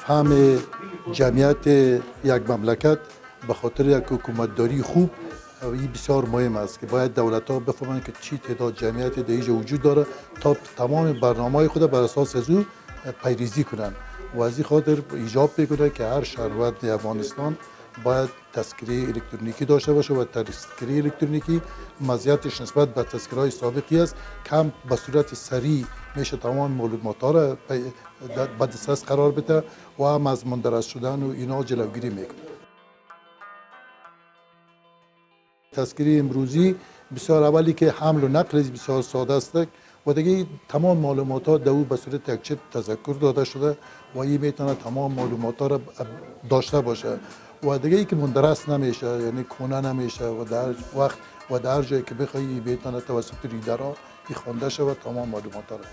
فهم جمعیت یک مملکت به خاطر یک حکومتداری خوب این بسیار مهم است که باید دولت ها بفهمند که چی تعداد جمعیت در اینجا وجود داره تا تمام برنامه خود بر اساس از او پیریزی کنند و از این خاطر ایجاب بکنه که هر شهروند در افغانستان باید تذکره الکترونیکی داشته باشه و تذکره الکترونیکی مزیتش نسبت به تذکره‌های سابقی است کم به صورت سریع میشه تمام معلومات ها را به دسترس قرار بده و هم از مندرس شدن و اینا جلوگیری میکنه. تذکره امروزی بسیار اولی که حمل و نقلش بسیار ساده است و دیگه تمام معلومات ها دو به صورت یک چیپ تذکر داده شده و این میتونه تمام معلومات ها را داشته باشه و دیگه ای که مندرس نمیشه یعنی کونه نمیشه و در وقت و در جایی که بخوایی میتونه توسط ریدرها خوانده شود تمام معلومات ها را